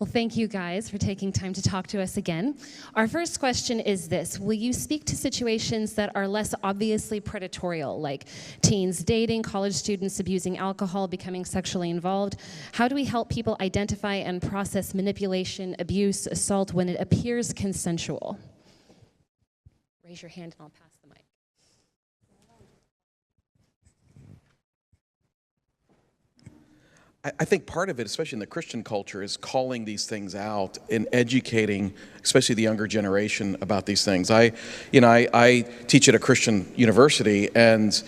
Well, thank you guys for taking time to talk to us again. Our first question is this: will you speak to situations that are less obviously predatorial, like teens dating, college students abusing alcohol, becoming sexually involved? How do we help people identify and process manipulation, abuse, assault when it appears consensual? Raise your hand and I'll pass the mic. I think part of it, especially in the Christian culture, is calling these things out and educating, especially the younger generation, about these things. I teach at a Christian university, and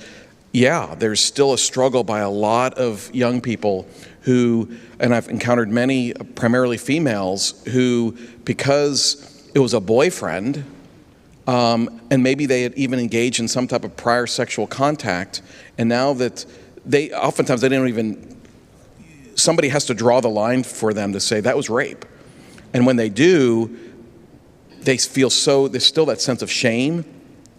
yeah, there's still a struggle by a lot of young people who, and I've encountered many, primarily females, who, because it was a boyfriend, and maybe they had even engaged in some type of prior sexual contact, and now that oftentimes they don't even, somebody has to draw the line for them to say that was rape. And when they do, they feel there's still that sense of shame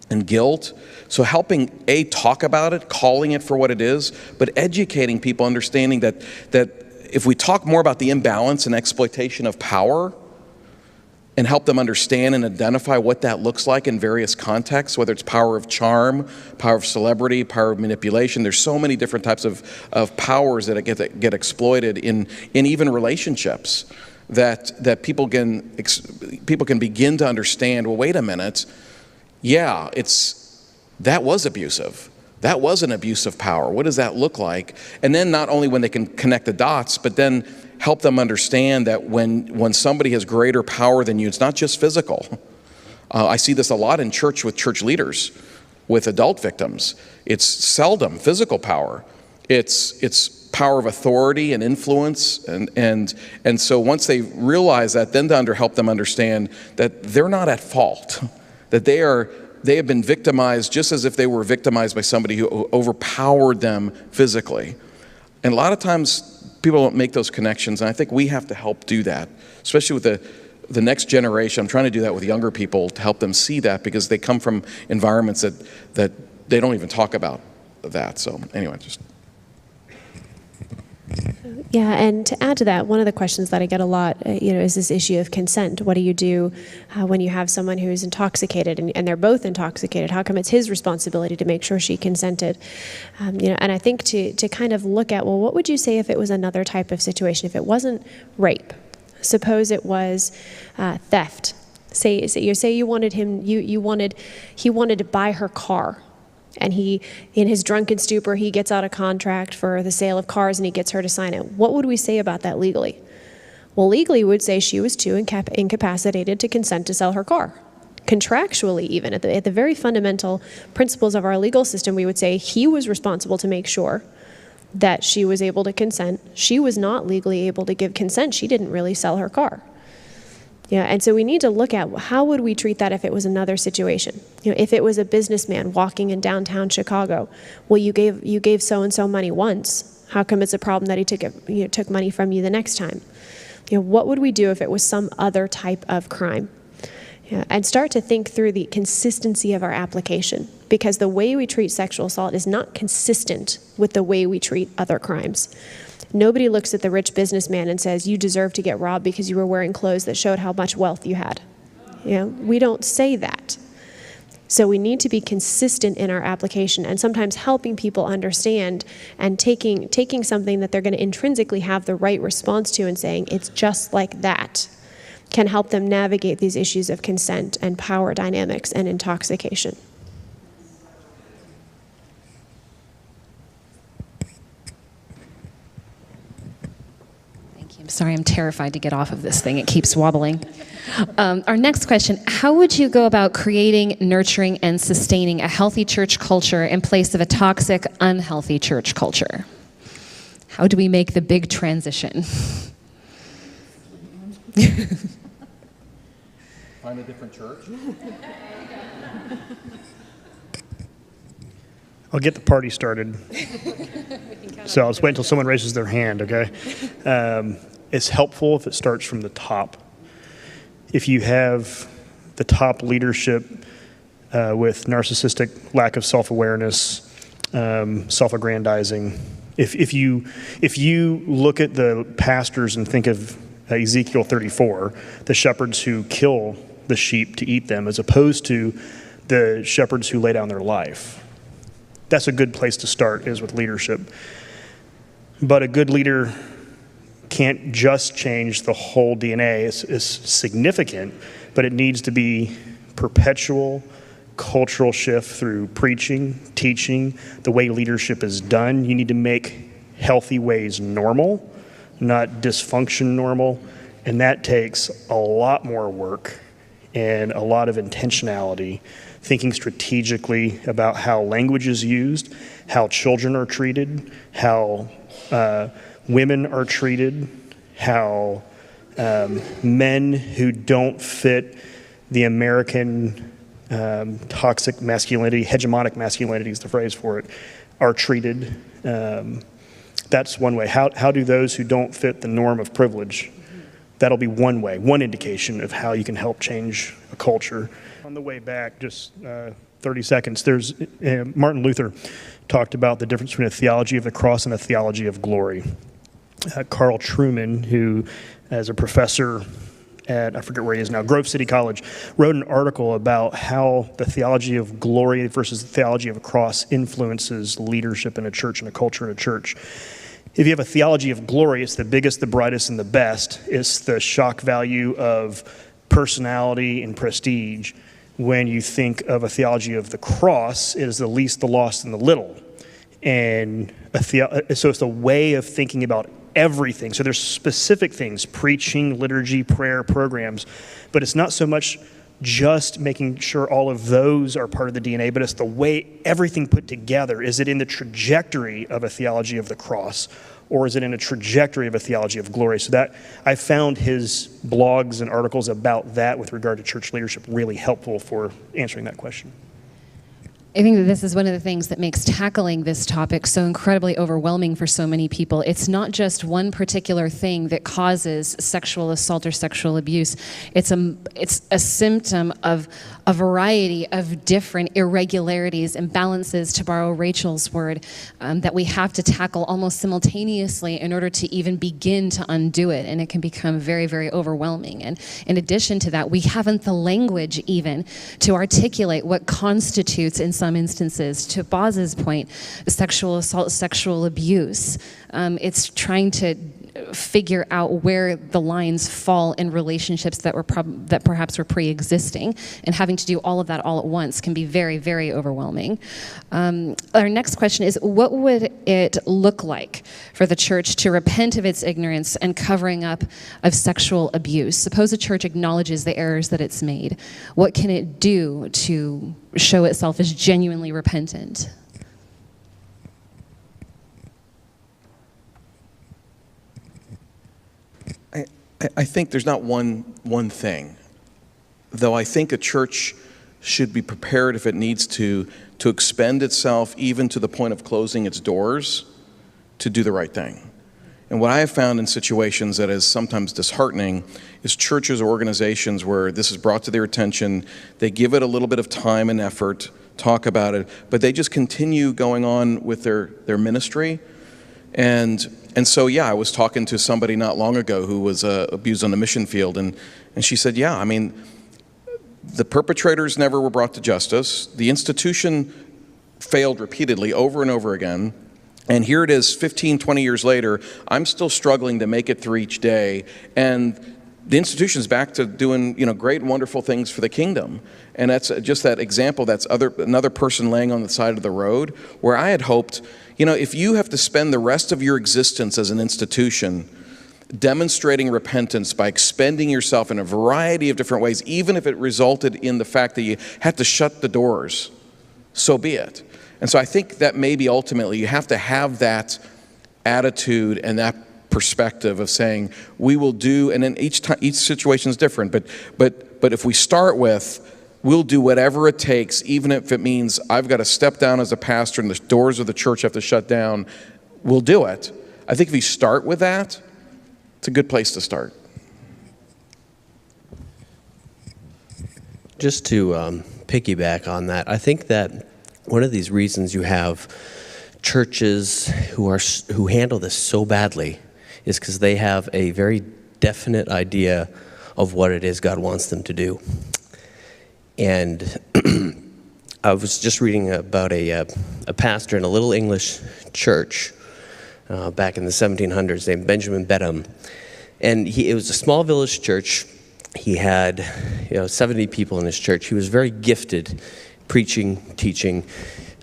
and guilt. So helping, talk about it, calling it for what it is, but educating people, understanding that if we talk more about the imbalance and exploitation of power and help them understand and identify what that looks like in various contexts, whether it's power of charm, power of celebrity, power of manipulation. There's so many different types of powers that get exploited in even relationships that people can begin to understand, well, wait a minute, yeah, that was abusive. That was an abuse of power. What does that look like? And then not only when they can connect the dots, but then help them understand that when somebody has greater power than you, it's not just physical. I see this a lot in church with church leaders, with adult victims. It's seldom physical power. It's power of authority and influence, and so once they realize that, then to help them understand that they're not at fault, that they have been victimized just as if they were victimized by somebody who overpowered them physically. And a lot of times people don't make those connections, and I think we have to help do that, especially with the next generation. I'm trying to do that with younger people to help them see that, because they come from environments that they don't even talk about that. So anyway, just... Yeah, and to add to that, one of the questions that I get a lot, is this issue of consent. What do you do when you have someone who is intoxicated and they're both intoxicated? How come it's his responsibility to make sure she consented? And I think to kind of look at, well, what would you say if it was another type of situation? If it wasn't rape, suppose it was theft. Say you wanted him, he wanted to buy her car. And he, in his drunken stupor, he gets out a contract for the sale of cars and he gets her to sign it. What would we say about that legally? Well, legally, we would say she was too incapacitated to consent to sell her car. Contractually, even, at the very fundamental principles of our legal system, we would say he was responsible to make sure that she was able to consent. She was not legally able to give consent. She didn't really sell her car. Yeah, and so we need to look at how would we treat that if it was another situation. If it was a businessman walking in downtown Chicago, well, you gave so-and-so money once. How come it's a problem that he took money from you the next time? What would we do if it was some other type of crime? And start to think through the consistency of our application, because the way we treat sexual assault is not consistent with the way we treat other crimes. Nobody looks at the rich businessman and says, you deserve to get robbed because you were wearing clothes that showed how much wealth you had. We don't say that. So we need to be consistent in our application, and sometimes helping people understand and taking something that they're going to intrinsically have the right response to and saying, it's just like that, can help them navigate these issues of consent and power dynamics and intoxication. I'm sorry, I'm terrified to get off of this thing. It keeps wobbling. Our next question: how would you go about creating, nurturing, and sustaining a healthy church culture in place of a toxic, unhealthy church culture? How do we make the big transition? Find a different church? I'll get the party started. So let's wait until someone raises their hand, okay? It's helpful if it starts from the top. If you have the top leadership with narcissistic lack of self-awareness, self-aggrandizing, if you look at the pastors and think of Ezekiel 34, the shepherds who kill the sheep to eat them, as opposed to the shepherds who lay down their life. That's a good place to start, is with leadership. But a good leader can't just change the whole DNA. It's significant, but it needs to be perpetual cultural shift through preaching, teaching, the way leadership is done. You need to make healthy ways normal, not dysfunction normal, and that takes a lot more work and a lot of intentionality, thinking strategically about how language is used, how children are treated, how women are treated, how men who don't fit the American toxic masculinity, hegemonic masculinity is the phrase for it, are treated. That's one way. How do those who don't fit the norm of privilege? That'll be one way, one indication of how you can help change a culture. On the way back, just 30 seconds, there's Martin Luther talked about the difference between a theology of the cross and a theology of glory. Carl Trueman, who as a professor at, I forget where he is now, Grove City College, wrote an article about how the theology of glory versus the theology of a cross influences leadership in a church and a culture in a church. If you have a theology of glory, it's the biggest, the brightest, and the best. It's the shock value of personality and prestige. When you think of a theology of the cross, it is the least, the lost, and the little. And so it's a way of thinking about everything. So there's specific things, preaching, liturgy, prayer, programs, but it's not so much just making sure all of those are part of the DNA, but it's the way everything put together. Is it in the trajectory of a theology of the cross, or is it in a trajectory of a theology of glory? So that I found his blogs and articles about that with regard to church leadership really helpful for answering that question. I think that this is one of the things that makes tackling this topic so incredibly overwhelming for so many people. It's not just one particular thing that causes sexual assault or sexual abuse. It's a symptom of a variety of different irregularities, imbalances, to borrow Rachel's word, that we have to tackle almost simultaneously in order to even begin to undo it. And it can become very, very overwhelming. And in addition to that, we haven't the language even to articulate what constitutes, in some instances, to Boz's point, sexual assault, sexual abuse. It's trying to figure out where the lines fall in relationships that perhaps were pre-existing, and having to do all of that all at once can be very, very overwhelming. Our next question is, what would it look like for the church to repent of its ignorance and covering up of sexual abuse? Suppose a church acknowledges the errors that it's made. What can it do to show itself as genuinely repentant? I think there's not one thing, though I think a church should be prepared, if it needs to expend itself even to the point of closing its doors, to do the right thing. And what I have found in situations that is sometimes disheartening is churches or organizations where this is brought to their attention, they give it a little bit of time and effort, talk about it, but they just continue going on with their ministry. And so, yeah, I was talking to somebody not long ago who was abused on the mission field, and she said, yeah, I mean, the perpetrators never were brought to justice. The institution failed repeatedly over and over again. And here it is 15, 20 years later, I'm still struggling to make it through each day. And the institution's back to doing, great and wonderful things for the kingdom. And that's just that example, that's another person laying on the side of the road, where I had hoped, if you have to spend the rest of your existence as an institution demonstrating repentance by expending yourself in a variety of different ways, even if it resulted in the fact that you had to shut the doors, so be it. And so I think that maybe ultimately you have to have that attitude and that perspective of saying, we will do, and then each situation is different, but if we start with, we'll do whatever it takes, even if it means I've got to step down as a pastor and the doors of the church have to shut down, we'll do it. I think if you start with that, it's a good place to start. Just to piggyback on that, I think that one of these reasons you have churches who handle this so badly is because they have a very definite idea of what it is God wants them to do. And I was just reading about a pastor in a little English church back in the 1700s named Benjamin Benham. And it was a small village church. He had 70 people in his church. He was very gifted preaching, teaching.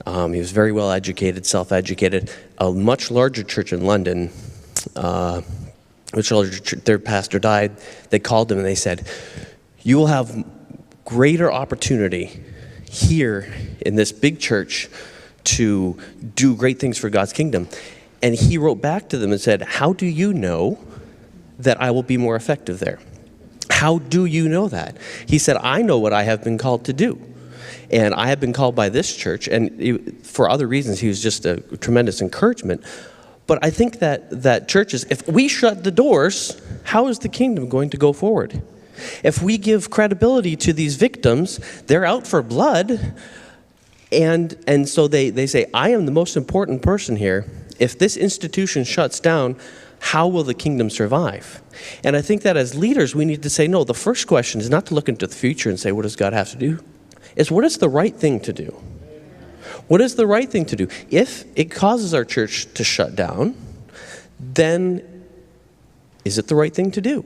He was very well educated, self-educated. A much larger church in London, their pastor died. They called him and they said, "You will have greater opportunity here in this big church to do great things for God's kingdom." And he wrote back to them and said, "How do you know that I will be more effective there? How do you know that?" He said, "I know what I have been called to do. And I have been called by this church." And for other reasons, he was just a tremendous encouragement. But I think that churches, if we shut the doors, how is the kingdom going to go forward? If we give credibility to these victims, they're out for blood. And so they say, "I am the most important person here. If this institution shuts down, how will the kingdom survive?" And I think that as leaders, we need to say, no, the first question is not to look into the future and say, what does God have to do? It's what is the right thing to do? What is the right thing to do? If it causes our church to shut down, then is it the right thing to do?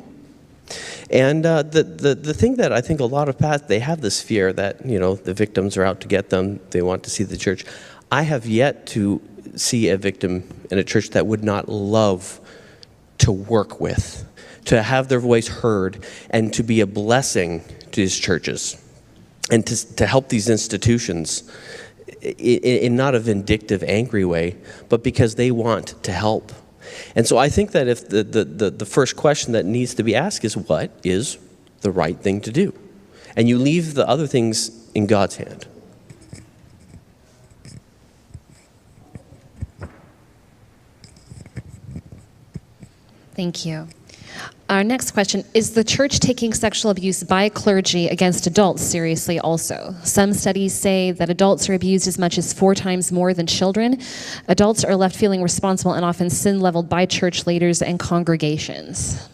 And the thing that I think a lot of pastors, they have this fear that, the victims are out to get them. They want to see the church. I have yet to see a victim in a church that would not love to work with, to have their voice heard, and to be a blessing to these churches, and to help these institutions in not a vindictive, angry way, but because they want to help. And so I think that if the first question that needs to be asked is, what is the right thing to do? And you leave the other things in God's hand. Thank you. Our next question, is the church taking sexual abuse by clergy against adults seriously also? Some studies say that adults are abused as much as 4 times more than children. Adults are left feeling responsible and often sin-leveled by church leaders and congregations.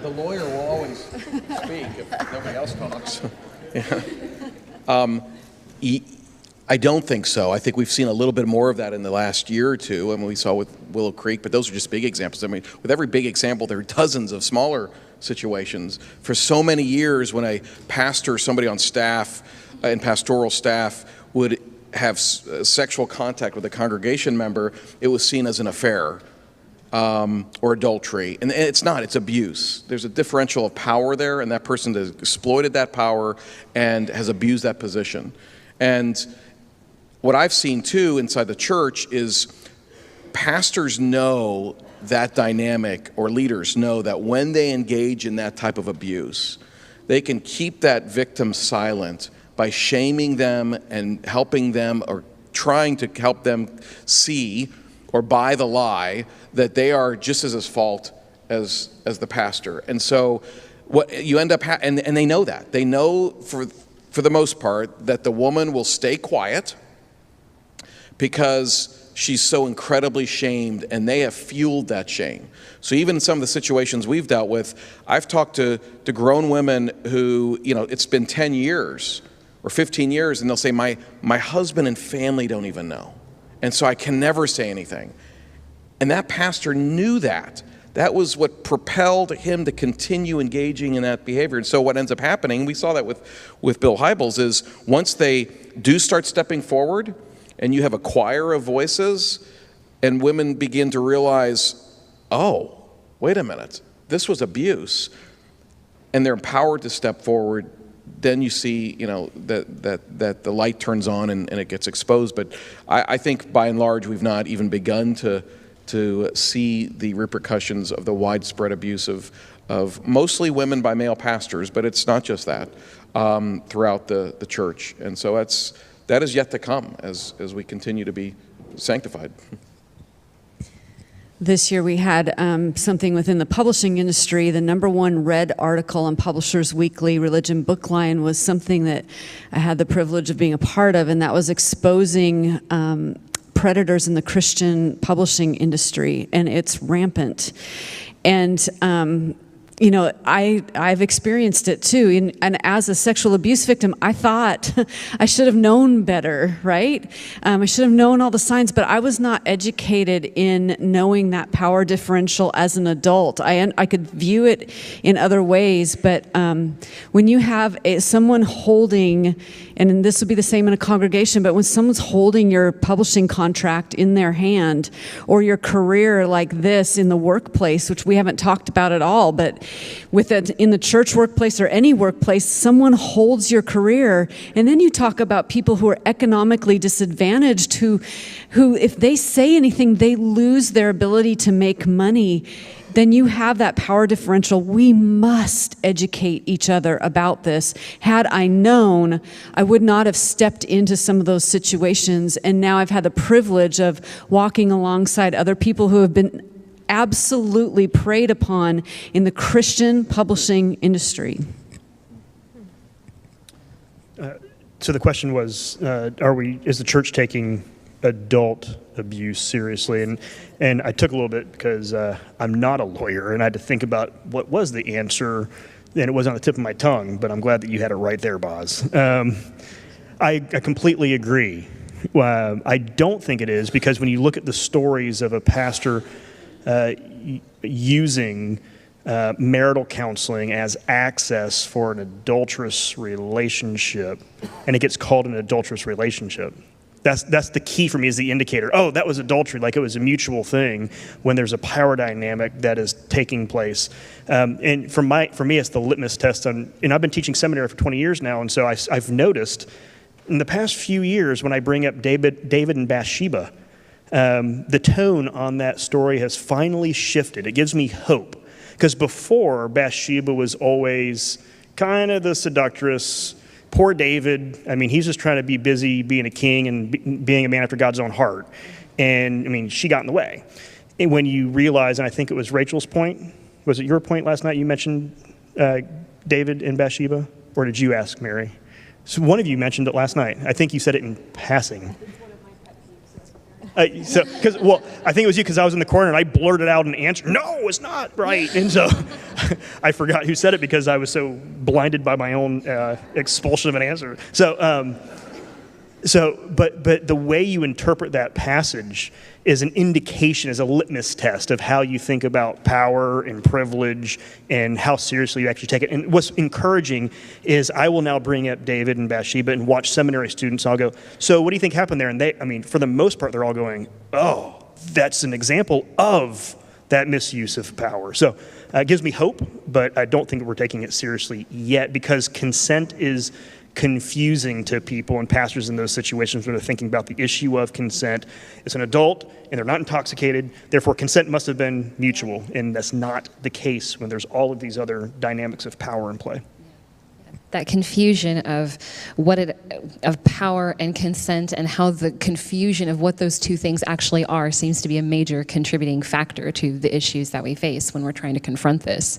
The lawyer will always speak if nobody else talks. I don't think so. I think we've seen a little bit more of that in the last year or two. I mean, we saw with Willow Creek, but those are just big examples. I mean, with every big example, there are dozens of smaller situations. For so many years, when a pastor, somebody on staff, and pastoral staff would have sexual contact with a congregation member, it was seen as an affair or adultery. And it's not, it's abuse. There's a differential of power there, and that person has exploited that power and has abused that position. And what I've seen too inside the church is pastors know that dynamic, or leaders know that when they engage in that type of abuse, they can keep that victim silent by shaming them and helping them, or trying to help them see or buy the lie that they are just as at fault as the pastor. And so what you end up and they know that. They know for the most part that the woman will stay quiet because she's so incredibly shamed, and they have fueled that shame. So even in some of the situations we've dealt with, I've talked to grown women who, it's been 10 years or 15 years, and they'll say, my husband and family don't even know. And so I can never say anything. And that pastor knew that. That was what propelled him to continue engaging in that behavior. And so what ends up happening, we saw that with Bill Hybels, is once they do start stepping forward, and you have a choir of voices, and women begin to realize, oh, wait a minute, this was abuse, and they're empowered to step forward, then you see, that the light turns on and it gets exposed. But I think by and large, we've not even begun to see the repercussions of the widespread abuse of mostly women by male pastors, but it's not just that, throughout the church. And so that is yet to come as we continue to be sanctified. This year we had something within the publishing industry. The #1 read article in Publishers Weekly, Religion Bookline, was something that I had the privilege of being a part of, and that was exposing predators in the Christian publishing industry, and it's rampant. And you know, I've experienced it too. And as a sexual abuse victim, I thought I should have known better, right? I should have known all the signs, but I was not educated in knowing that power differential as an adult. I could view it in other ways, but when you have someone holding, and this would be the same in a congregation, but when someone's holding your publishing contract in their hand, or your career like this in the workplace, which we haven't talked about at all, but in the church workplace or any workplace, someone holds your career, and then you talk about people who are economically disadvantaged, who if they say anything, they lose their ability to make money. Then you have that power differential. We must educate each other about this. Had I known, I would not have stepped into some of those situations, and now I've had the privilege of walking alongside other people who have been absolutely preyed upon in the Christian publishing industry. So the question was, is the church taking adult abuse seriously? And I took a little bit because I'm not a lawyer, and I had to think about what was the answer, and it was on the tip of my tongue, but I'm glad that you had it right there, Boz. I completely agree. I don't think it is, because when you look at the stories of a pastor using marital counseling as access for an adulterous relationship, and it gets called an adulterous relationship. That's the key for me, is the indicator. Oh, that was adultery, like it was a mutual thing, when there's a power dynamic that is taking place. And for me, it's the litmus test on, and I've been teaching seminary for 20 years now, and so I've noticed in the past few years when I bring up David and Bathsheba, the tone on that story has finally shifted. It gives me hope, because before, Bathsheba was always kind of the seductress. Poor David, I mean, he's just trying to be busy being a king and being a man after God's own heart. And, I mean, she got in the way. And when you realize, and I think it was Rachel's point, was it your point last night you mentioned David and Bathsheba? Or did you ask Mary? So one of you mentioned it last night. I think you said it in passing. I think it was you, because I was in the corner and I blurted out an answer. No, it's not right. And so I forgot who said it, because I was so blinded by my own expulsion of an answer. But the way you interpret that passage is an indication, is a litmus test of how you think about power and privilege and how seriously you actually take it. And what's encouraging is I will now bring up David and Bathsheba and watch seminary students. I'll go, so what do you think happened there? And they, I mean, for the most part, they're all going, oh, that's an example of that misuse of power. So it gives me hope, but I don't think we're taking it seriously yet, because consent is confusing to people and pastors in those situations when they're thinking about the issue of consent. It's an adult and they're not intoxicated, therefore consent must have been mutual, and that's not the case when there's all of these other dynamics of power in play. That confusion of of power and consent, and how the confusion of what those two things actually are seems to be a major contributing factor to the issues that we face when we're trying to confront this.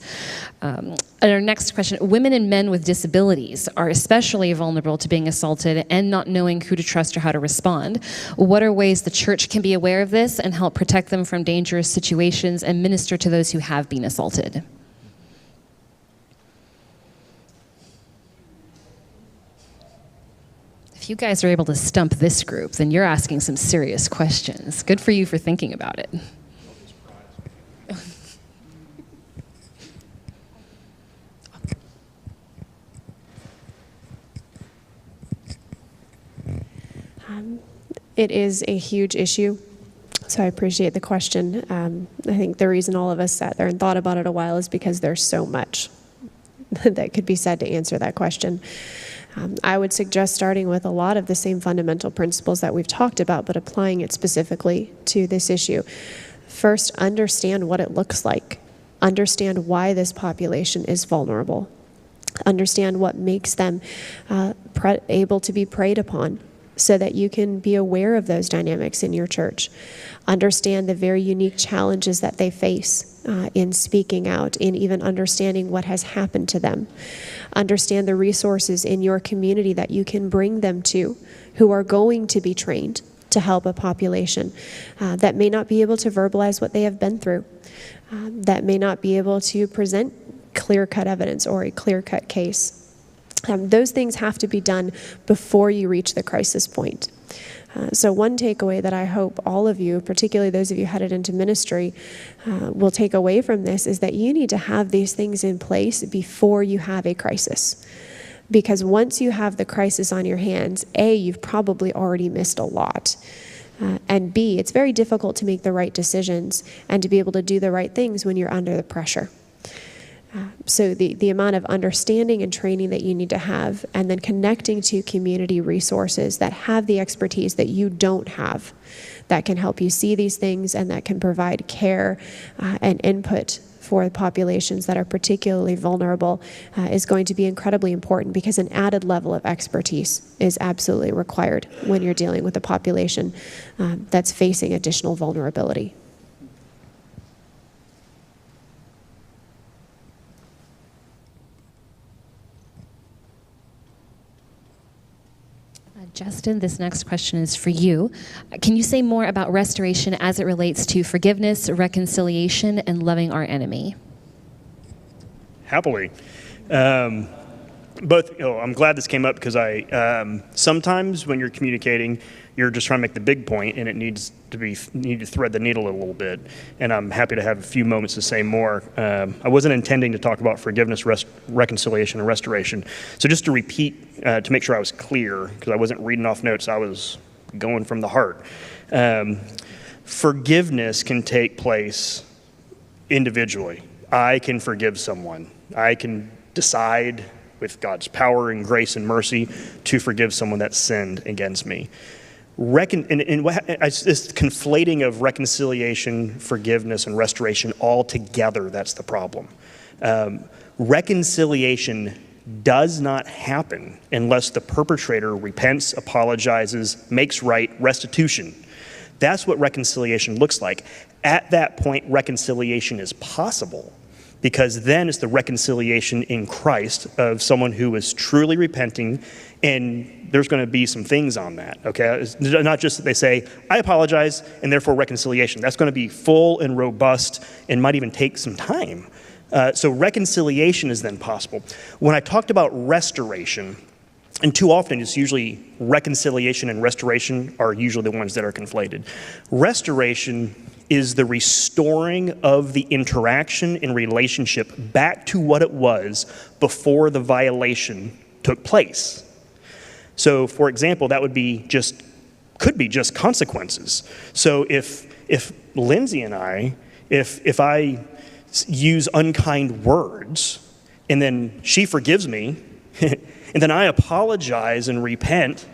And our next question: women and men with disabilities are especially vulnerable to being assaulted and not knowing who to trust or how to respond. What are ways the church can be aware of this and help protect them from dangerous situations and minister to those who have been assaulted? If you guys are able to stump this group, then you're asking some serious questions. Good for you for thinking about it. It is a huge issue, so I appreciate the question. I think the reason all of us sat there and thought about it a while is because there's so much that could be said to answer that question. I would suggest starting with a lot of the same fundamental principles that we've talked about, but applying it specifically to this issue. First, understand what it looks like. Understand why this population is vulnerable. Understand what makes them able to be preyed upon. so that you can be aware of those dynamics in your church. Understand the very unique challenges that they face in speaking out, in even understanding what has happened to them. Understand the resources in your community that you can bring them to, who are going to be trained to help a population that may not be able to verbalize what they have been through, that may not be able to present clear-cut evidence or a clear-cut case. Those things have to be done before you reach the crisis point. So one takeaway that I hope all of you, particularly those of you headed into ministry, will take away from this is that you need to have these things in place before you have a crisis. Because once you have the crisis on your hands, A, you've probably already missed a lot. And B, it's very difficult to make the right decisions and to be able to do the right things when you're under the pressure. So the amount of understanding and training that you need to have, and then connecting to community resources that have the expertise that you don't have, that can help you see these things and that can provide care and input for the populations that are particularly vulnerable is going to be incredibly important, because an added level of expertise is absolutely required when you're dealing with a population that's facing additional vulnerability. Justin, this next question is for you. Can you say more about restoration as it relates to forgiveness, reconciliation, and loving our enemy? Happily. I'm glad this came up because sometimes when you're communicating, you're just trying to make the big point, and you need to thread the needle a little bit. And I'm happy to have a few moments to say more. I wasn't intending to talk about forgiveness, reconciliation, and restoration. So just to repeat, to make sure I was clear, because I wasn't reading off notes, I was going from the heart. Forgiveness can take place individually. I can forgive someone. I can decide with God's power and grace and mercy to forgive someone that sinned against me. This conflating of reconciliation, forgiveness, and restoration all together, that's the problem. Reconciliation does not happen unless the perpetrator repents, apologizes, makes right, restitution. That's what reconciliation looks like. At that point, reconciliation is possible, because then it's the reconciliation in Christ of someone who is truly repenting, and there's going to be some things on that, okay? It's not just that they say, I apologize, and therefore reconciliation. That's going to be full and robust and might even take some time. So reconciliation is then possible. When I talked about restoration, and too often it's usually reconciliation and restoration are usually the ones that are conflated. Restoration is the restoring of the interaction and relationship back to what it was before the violation took place. So, for example, that could be just consequences. So if Lindsey and I, if I use unkind words, and then she forgives me, and then I apologize and repent,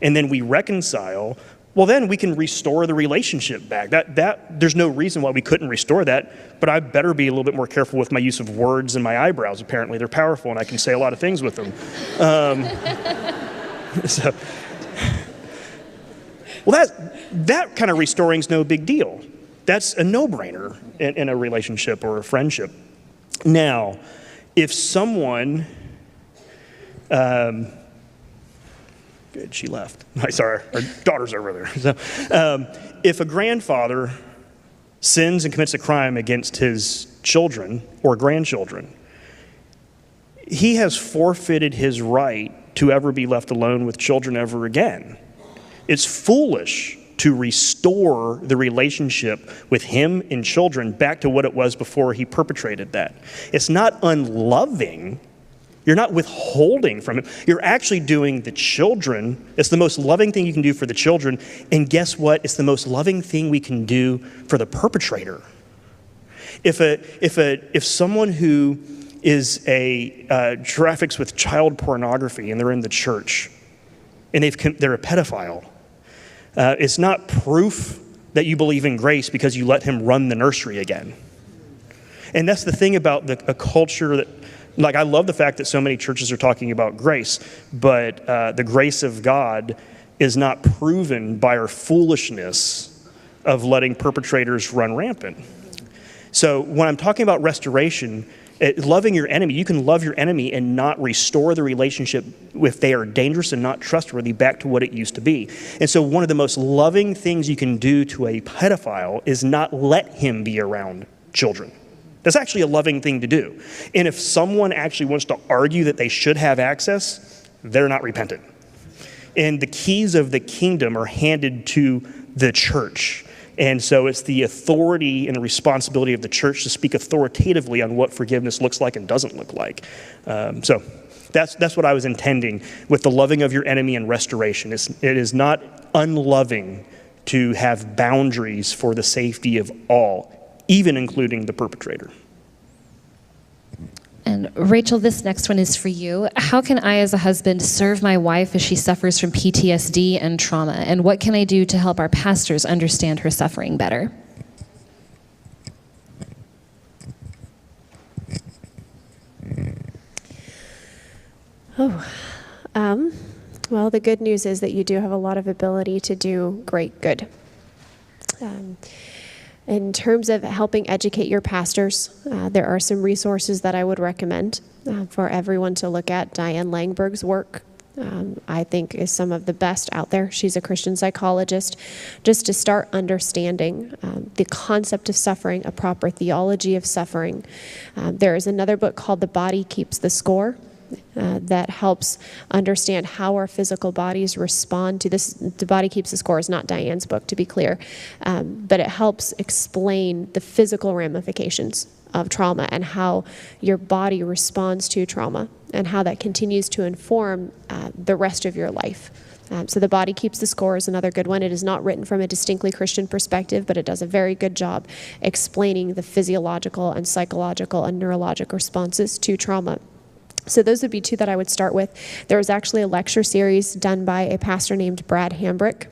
and then we reconcile, well, then we can restore the relationship back. That there's no reason why we couldn't restore that, but I better be a little bit more careful with my use of words and my eyebrows. Apparently, they're powerful, and I can say a lot of things with them. That kind of restoring is no big deal. That's a no-brainer in a relationship or a friendship. Now, if someone... Good, she left. Sorry, our daughter's over there. So, if a grandfather sins and commits a crime against his children or grandchildren, he has forfeited his right to ever be left alone with children ever again. It's foolish to restore the relationship with him and children back to what it was before he perpetrated that. It's not unloving. You're not withholding from it. You're actually doing the children. It's the most loving thing you can do for the children. And guess what? It's the most loving thing we can do for the perpetrator. If someone who is traffics with child pornography and they're in the church and they're a pedophile, it's not proof that you believe in grace because you let him run the nursery again. And that's the thing about a culture that, I love the fact that so many churches are talking about grace, but the grace of God is not proven by our foolishness of letting perpetrators run rampant. So when I'm talking about restoration, loving your enemy, you can love your enemy and not restore the relationship if they are dangerous and not trustworthy back to what it used to be. And so one of the most loving things you can do to a pedophile is not let him be around children. That's actually a loving thing to do. And if someone actually wants to argue that they should have access, they're not repentant. And the keys of the kingdom are handed to the church. And so it's the authority and the responsibility of the church to speak authoritatively on what forgiveness looks like and doesn't look like. So that's what I was intending with the loving of your enemy and restoration. It is not unloving to have boundaries for the safety of all, even including the perpetrator. And Rachel, this next one is for you. How can I as a husband serve my wife as she suffers from PTSD and trauma? And what can I do to help our pastors understand her suffering better? Well, the good news is that you do have a lot of ability to do great good. In terms of helping educate your pastors, there are some resources that I would recommend for everyone to look at. Diane Langberg's work, I think, is some of the best out there. She's a Christian psychologist. Just to start understanding the concept of suffering, a proper theology of suffering. There is another book called The Body Keeps the Score. That helps understand how our physical bodies respond to this. The Body Keeps the Score is not Diane's book, to be clear, but it helps explain the physical ramifications of trauma and how your body responds to trauma and how that continues to inform the rest of your life. So The Body Keeps the Score is another good one. It is not written from a distinctly Christian perspective, but it does a very good job explaining the physiological and psychological and neurologic responses to trauma. So those would be two that I would start with. There was actually a lecture series done by a pastor named Brad Hambrick.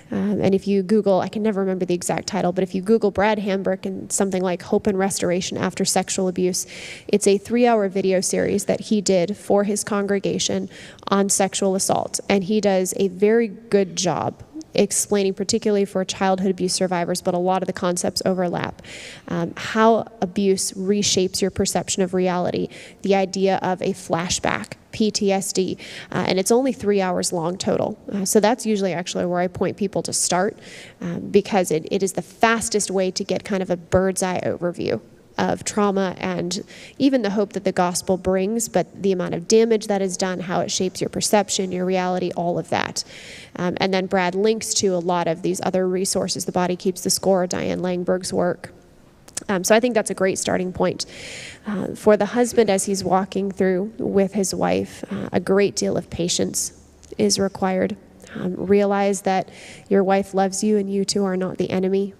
And if you Google, I can never remember the exact title, but if you Google Brad Hambrick and something like Hope and Restoration After Sexual Abuse, it's a 3-hour video series that he did for his congregation on sexual assault. And he does a very good job explaining, particularly for childhood abuse survivors, but a lot of the concepts overlap, how abuse reshapes your perception of reality, the idea of a flashback, PTSD, and it's only 3 hours long total. So that's usually actually where I point people to start, because it is the fastest way to get kind of a bird's eye overview of trauma and even the hope that the gospel brings, but the amount of damage that is done, how it shapes your perception, your reality, all of that. And then Brad links to a lot of these other resources, The Body Keeps the Score, Diane Langberg's work. So I think that's a great starting point. For the husband, as he's walking through with his wife, a great deal of patience is required. Realize that your wife loves you and you two are not the enemy.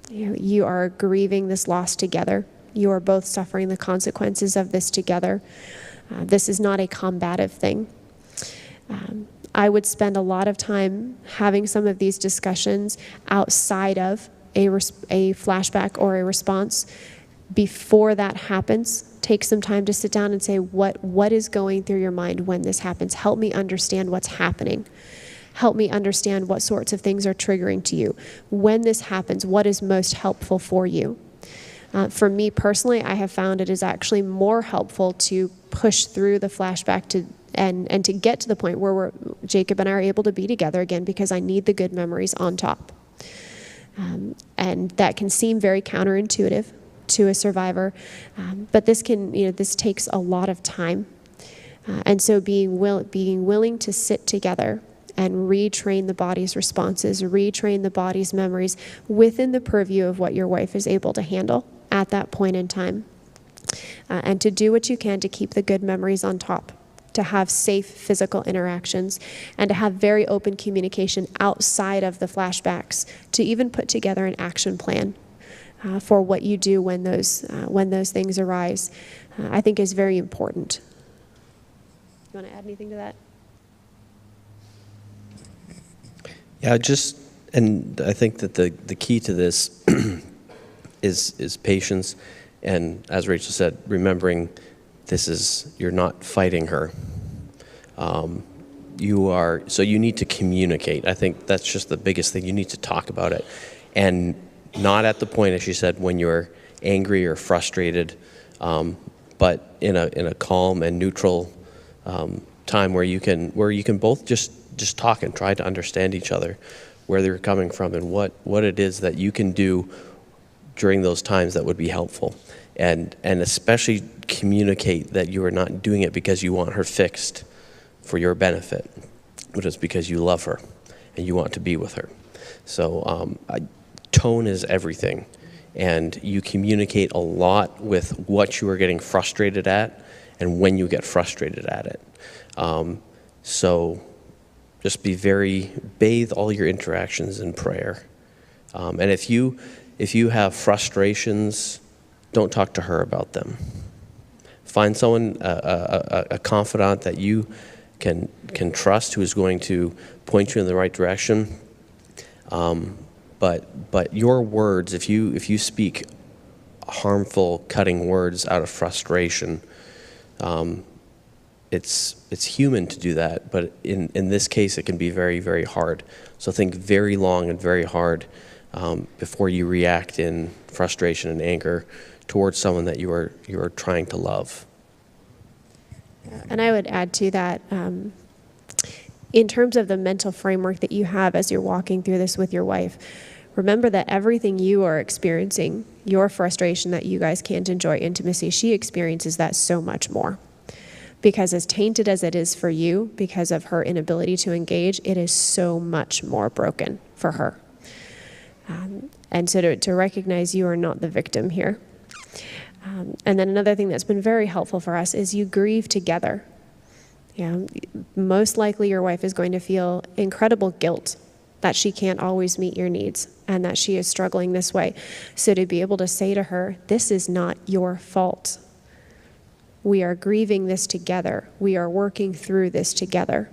You are grieving this loss together. You are both suffering the consequences of this together. This is not a combative thing. I would spend a lot of time having some of these discussions outside of a flashback or a response. Before that happens, take some time to sit down and say, what is going through your mind when this happens? Help me understand what's happening. Help me understand what sorts of things are triggering to you. When this happens, what is most helpful for you? For me personally, I have found it is actually more helpful to push through the flashback and to get to the point where Jacob and I are able to be together again, because I need the good memories on top. And that can seem very counterintuitive to a survivor, but this takes a lot of time. And so being willing to sit together and retrain the body's responses, retrain the body's memories within the purview of what your wife is able to handle at that point in time. And to do what you can to keep the good memories on top, to have safe physical interactions, and to have very open communication outside of the flashbacks, to even put together an action plan for what you do when those things arise, I think is very important. You want to add anything to that? Yeah, and I think that the key to this is patience, and as Rachel said, remembering you're not fighting her. you need to communicate. I think that's just the biggest thing. You need to talk about it, and not at the point, as you said, when you're angry or frustrated, but in a calm and neutral time where you can both just talk and try to understand each other, where they're coming from, and what it is that you can do during those times that would be helpful, and especially communicate that you are not doing it because you want her fixed for your benefit, but it's because you love her and you want to be with her. So tone is everything, and you communicate a lot with what you are getting frustrated at and when you get frustrated at it. So just bathe all your interactions in prayer. And if you have frustrations, don't talk to her about them. Find someone, a confidant that you can trust, who is going to point you in the right direction. But your words, if you speak harmful, cutting words out of frustration, it's human to do that. But in this case, it can be very, very hard. So think very long and very hard before you react in frustration and anger towards someone that you are trying to love. And I would add to that, in terms of the mental framework that you have as you're walking through this with your wife, remember that everything you are experiencing, your frustration that you guys can't enjoy intimacy, she experiences that so much more. Because as tainted as it is for you, because of her inability to engage, it is so much more broken for her. And so to recognize you are not the victim here. And then another thing that's been very helpful for us is you grieve together. Most likely your wife is going to feel incredible guilt that she can't always meet your needs and that she is struggling this way. So to be able to say to her, this is not your fault. We are grieving this together. We are working through this together.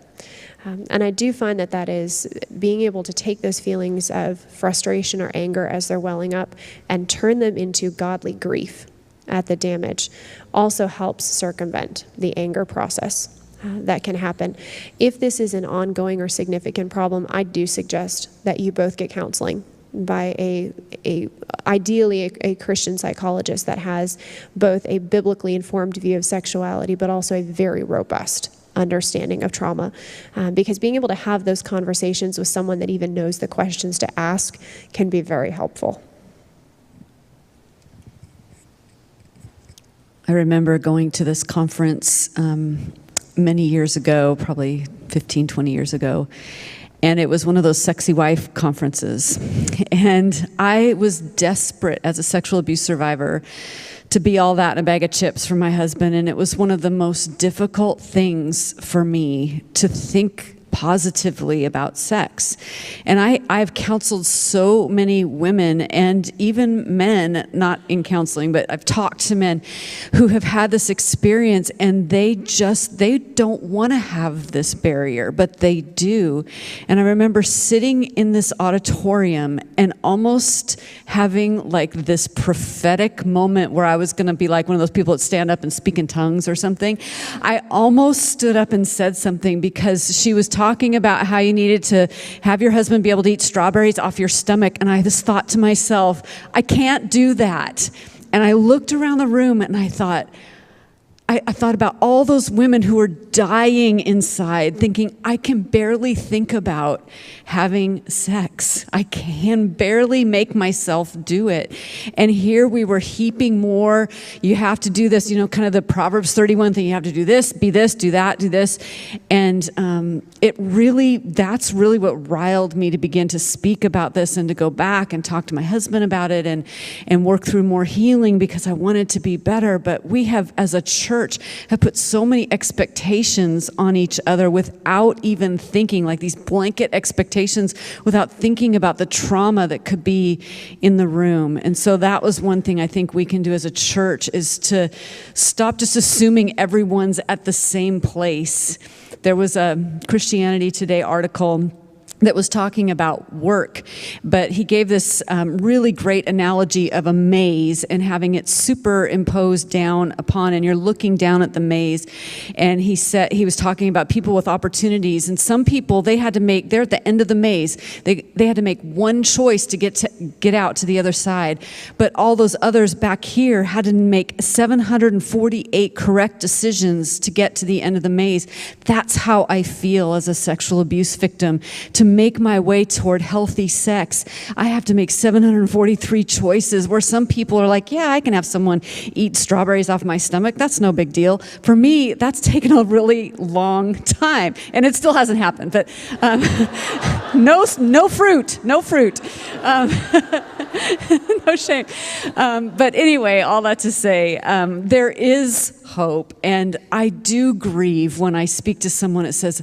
And I do find that is being able to take those feelings of frustration or anger as they're welling up and turn them into godly grief at the damage also helps circumvent the anger process that can happen. If this is an ongoing or significant problem, I do suggest that you both get counseling by ideally a Christian psychologist that has both a biblically informed view of sexuality, but also a very robust understanding of trauma. Because being able to have those conversations with someone that even knows the questions to ask can be very helpful. I remember going to this conference many years ago, probably 15, 20 years ago, and it was one of those sexy wife conferences. And I was desperate as a sexual abuse survivor to be all that in a bag of chips for my husband, and it was one of the most difficult things for me to think positively about sex. And I've counseled so many women and even men, not in counseling, but I've talked to men who have had this experience, and they don't want to have this barrier, but they do. And I remember sitting in this auditorium and almost having like this prophetic moment where I was going to be like one of those people that stand up and speak in tongues or something. I almost stood up and said something because she was talking about how you needed to have your husband be able to eat strawberries off your stomach. And I just thought to myself, I can't do that. And I looked around the room and I thought about all those women who were dying inside, thinking, I can barely think about having sex. I can barely make myself do it. And here we were heaping more. You have to do this, kind of the Proverbs 31 thing. You have to do this, be this, do that, do this. And that's really what riled me to begin to speak about this and to go back and talk to my husband about it and work through more healing, because I wanted to be better. But we have, as a church, have put so many expectations on each other without even thinking, like these blanket expectations, without thinking about the trauma that could be in the room. And so that was one thing I think we can do as a church, is to stop just assuming everyone's at the same place. There was a Christianity Today article that was talking about work, but he gave this really great analogy of a maze and having it superimposed down upon, and you're looking down at the maze. And he was talking about people with opportunities, and some people, they're at the end of the maze. They had to make one choice to get out to the other side, but all those others back here had to make 748 correct decisions to get to the end of the maze. That's how I feel as a sexual abuse victim. To make my way toward healthy sex, I have to make 743 choices, where some people are like, yeah, I can have someone eat strawberries off my stomach. That's no big deal. For me, that's taken a really long time, and it still hasn't happened, but no fruit. No shame. But anyway, all that to say, there is hope, and I do grieve when I speak to someone that says,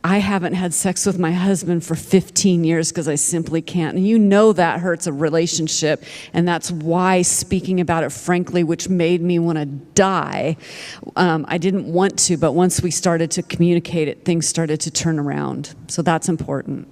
I haven't had sex with my husband for 15 years because I simply can't. And you know that hurts a relationship, and that's why speaking about it frankly, which made me want to die. I didn't want to, but once we started to communicate it, things started to turn around. So that's important.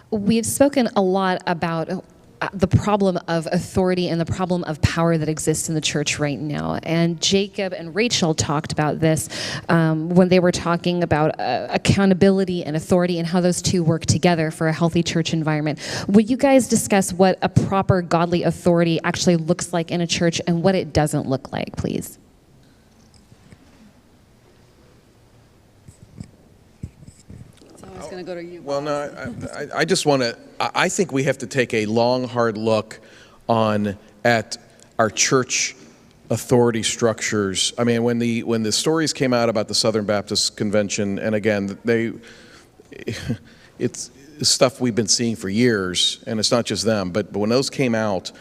We've spoken a lot about the problem of authority and the problem of power that exists in the church right now. And Jacob and Rachael talked about this when they were talking about accountability and authority and how those two work together for a healthy church environment. Would you guys discuss what a proper godly authority actually looks like in a church and what it doesn't look like, please? Going to go to you. Well, no, I just want to, I think we have to take a long, hard look at our church authority structures. I mean, when the stories came out about the Southern Baptist Convention, and again, it's stuff we've been seeing for years, and it's not just them, but when those came out,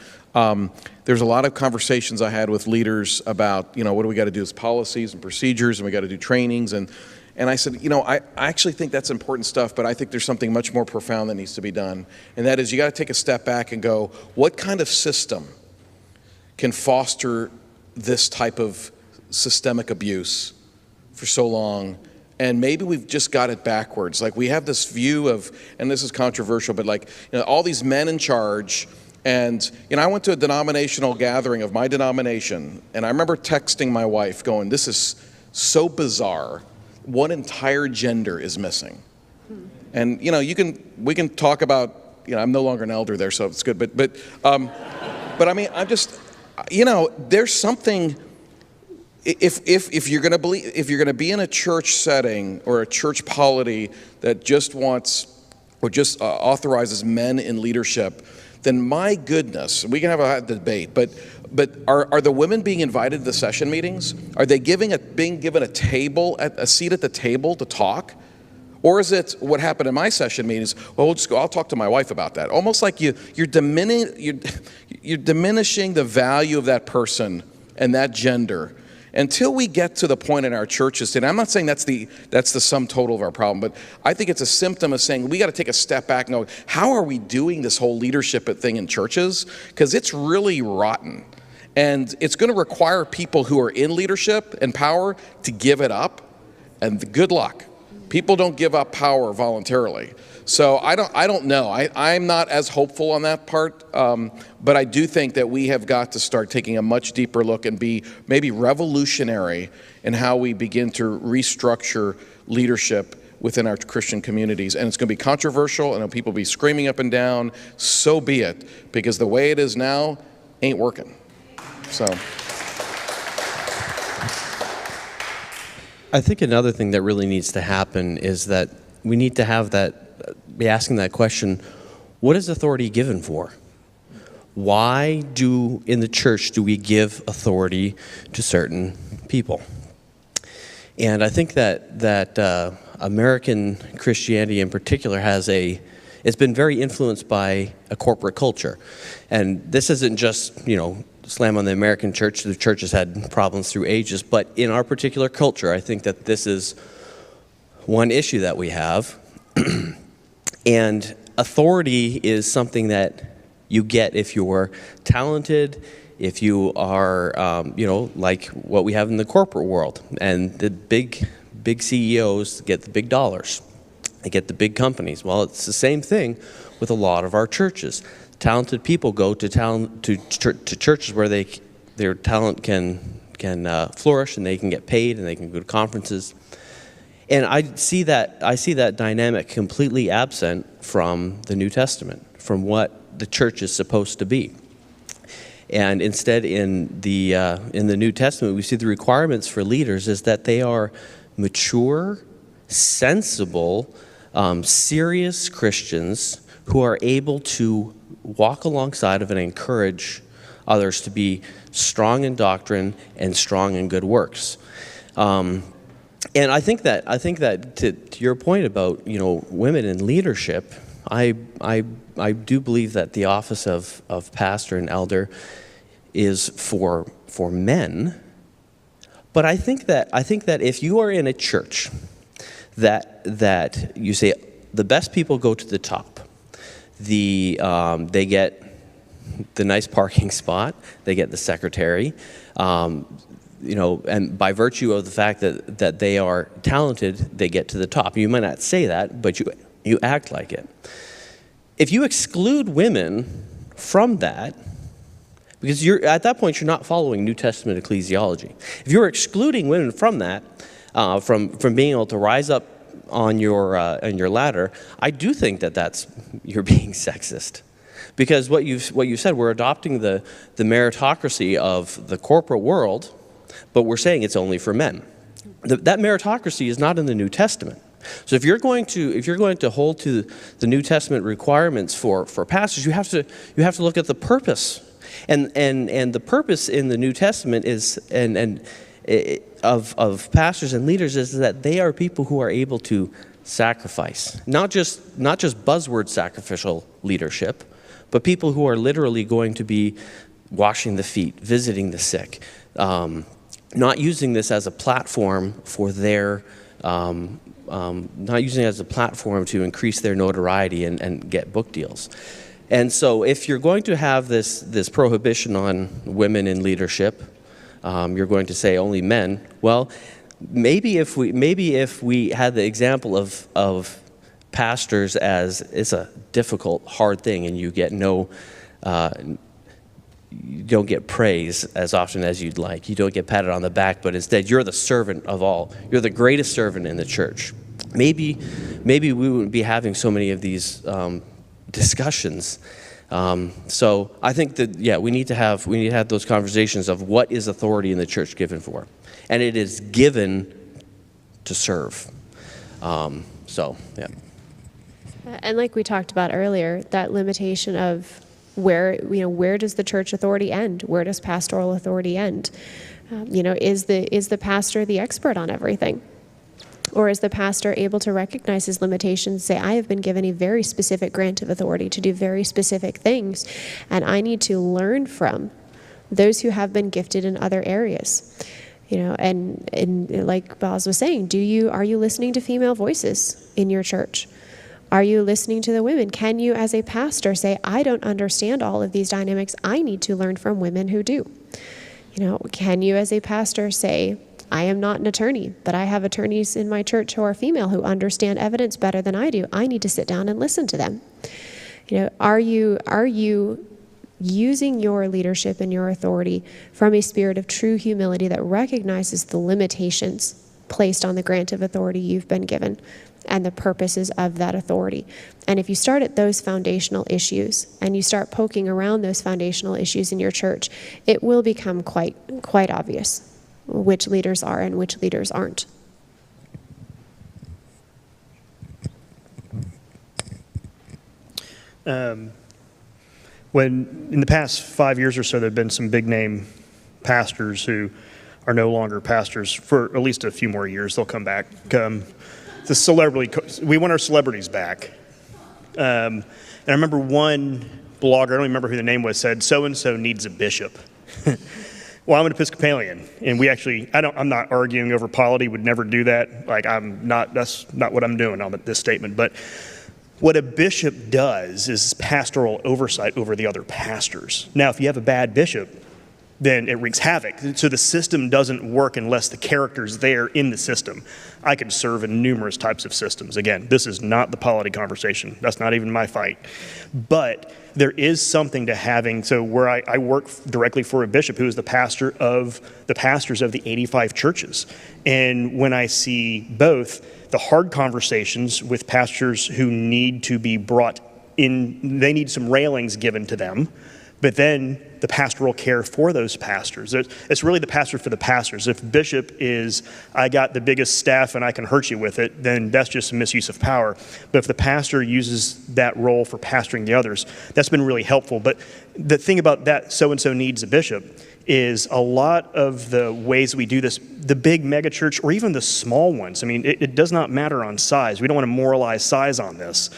there's a lot of conversations I had with leaders about, what do we got to do as policies and procedures, and we got to do trainings, and I said, I actually think that's important stuff, but I think there's something much more profound that needs to be done. And that is, you got to take a step back and go, what kind of system can foster this type of systemic abuse for so long? And maybe we've just got it backwards. Like, we have this view of, and this is controversial, but all these men in charge. And, I went to a denominational gathering of my denomination, and I remember texting my wife going, this is so bizarre. One entire gender is missing. And we can talk about, I'm no longer an elder there, so it's good, but I mean, I'm just, there's something, if you're going to be in a church setting or a church polity that just wants or just authorizes men in leadership, then my goodness, we can have a debate, but are the women being invited to the session meetings? Are they being given a seat at the table to talk? Or is it what happened in my session meetings? Well, I'll talk to my wife about that. Almost like you're diminishing the value of that person and that gender until we get to the point in our churches today. I'm not saying that's the sum total of our problem, but I think it's a symptom of saying we got to take a step back and go, how are we doing this whole leadership thing in churches? Because it's really rotten. And it's going to require people who are in leadership and power to give it up. And good luck. People don't give up power voluntarily. So I don't know. I'm not as hopeful on that part, but I do think that we have got to start taking a much deeper look and be maybe revolutionary in how we begin to restructure leadership within our Christian communities. And it's going to be controversial, and people will be screaming up and down. So be it, because the way it is now ain't working. So I think another thing that really needs to happen is that we need to be asking that question, what is authority given for? Why in the church do we give authority to certain people? And I think that American Christianity in particular it's been very influenced by a corporate culture. And this isn't just, slam on the American church. The church has had problems through ages, but in our particular culture, I think that this is one issue that we have. And authority is something that you get if you're talented, if you are, like what we have in the corporate world. And the big big CEOs get the big dollars. They get the big companies. Well, it's the same thing with a lot of our churches. Talented people go to churches where their talent can flourish, and they can get paid, and they can go to conferences. And I see that dynamic completely absent from the New Testament, from what the church is supposed to be. And instead, in the New Testament, we see the requirements for leaders is that they are mature, sensible, serious Christians who are able to walk alongside of and encourage others to be strong in doctrine and strong in good works. And I think that to your point about women in leadership, I do believe that the office of pastor and elder is for men. But I think that if you are in a church that you say the best people go to the top, they get the nice parking spot, they get the secretary, and by virtue of the fact that they are talented, they get to the top. You might not say that, but you act like it. If you exclude women from that, because at that point you're not following New Testament ecclesiology. If you're excluding women from that, from being able to rise up on your ladder, I do think you're being sexist. Because what you said, we're adopting the meritocracy of the corporate world, but we're saying it's only for men. That meritocracy is not in the New Testament. So if you're going to hold to the New Testament requirements for pastors, you have to look at the purpose, and the purpose in the New Testament is of pastors and leaders is that they are people who are able to sacrifice, not just buzzword sacrificial leadership, but people who are literally going to be washing the feet, visiting the sick, not using this as a platform for their, not using it as a platform to increase their notoriety and get book deals. And so if you're going to have this prohibition on women in leadership, you're going to say only men. Well, maybe if we had the example of pastors as it's a difficult, hard thing, and you get you don't get praise as often as you'd like. You don't get patted on the back, but instead you're the servant of all. You're the greatest servant in the church. Maybe we wouldn't be having so many of these discussions. So I think that we need to have those conversations of what is authority in the church given for, and it is given to serve. And like we talked about earlier, that limitation of where does the church authority end? Where does pastoral authority end? Is the pastor the expert on everything? Or is the pastor able to recognize his limitations, say, I have been given a very specific grant of authority to do very specific things, and I need to learn from those who have been gifted in other areas? And like Boz was saying, are you listening to female voices in your church? Are you listening to the women? Can you, as a pastor, say, I don't understand all of these dynamics. I need to learn from women who do? Can you, as a pastor, say, I am not an attorney, but I have attorneys in my church who are female who understand evidence better than I do. I need to sit down and listen to them. Are you using your leadership and your authority from a spirit of true humility that recognizes the limitations placed on the grant of authority you've been given and the purposes of that authority? And if you start at those foundational issues and you start poking around those foundational issues in your church, it will become quite obvious which leaders are and which leaders aren't. When in the past 5 years or so, there have been some big name pastors who are no longer pastors for at least a few more years. They'll come back. We want our celebrities back. And I remember one blogger, I don't remember who the name was, said, so-and-so needs a bishop. Well, I'm an Episcopalian, and I'm not arguing over polity, would never do that. That's not what I'm doing on this statement. But what a bishop does is pastoral oversight over the other pastors. Now, if you have a bad bishop, then it wreaks havoc. So the system doesn't work unless the character's there in the system. I could serve in numerous types of systems. Again, this is not the polity conversation. That's not even my fight. But there is something to having, so where I work directly for a bishop who is the pastor of the pastors of the 85 churches. And when I see both the hard conversations with pastors who need to be brought in, they need some railings given to them, but then the pastoral care for those pastors. It's really the pastor for the pastors. If bishop is, I got the biggest staff and I can hurt you with it, then that's just a misuse of power. But if the pastor uses that role for pastoring the others, that's been really helpful. But the thing about that so-and-so needs a bishop is a lot of the ways we do this, the big megachurch or even the small ones, I mean, it does not matter on size. We don't want to moralize size on this.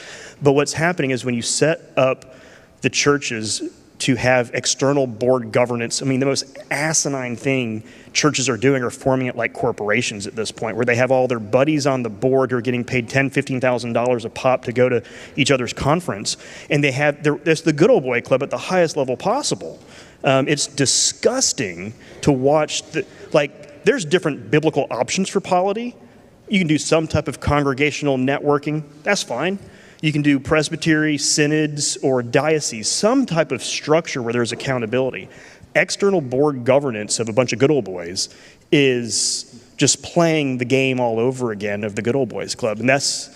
But what's happening is when you set up the churches to have external board governance. I mean, the most asinine thing churches are doing are forming it like corporations at this point, where they have all their buddies on the board who are getting paid $10,000, $15,000 a pop to go to each other's conference. And they have, it's the good old boy club at the highest level possible. It's disgusting to watch, there's different biblical options for polity. You can do some type of congregational networking, that's fine. You can do presbytery, synods, or dioceses, some type of structure where there's accountability. External board governance of a bunch of good old boys is just playing the game all over again of the good old boys club. And that's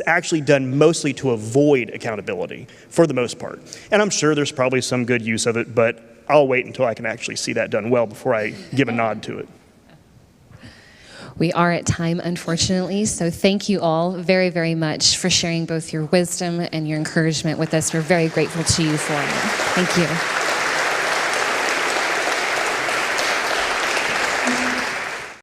actually done mostly to avoid accountability for the most part. And I'm sure there's probably some good use of it, but I'll wait until I can actually see that done well before I give a nod to it. We are at time, unfortunately, so thank you all very, very much for sharing both your wisdom and your encouragement with us. We're very grateful to you for it. Thank you.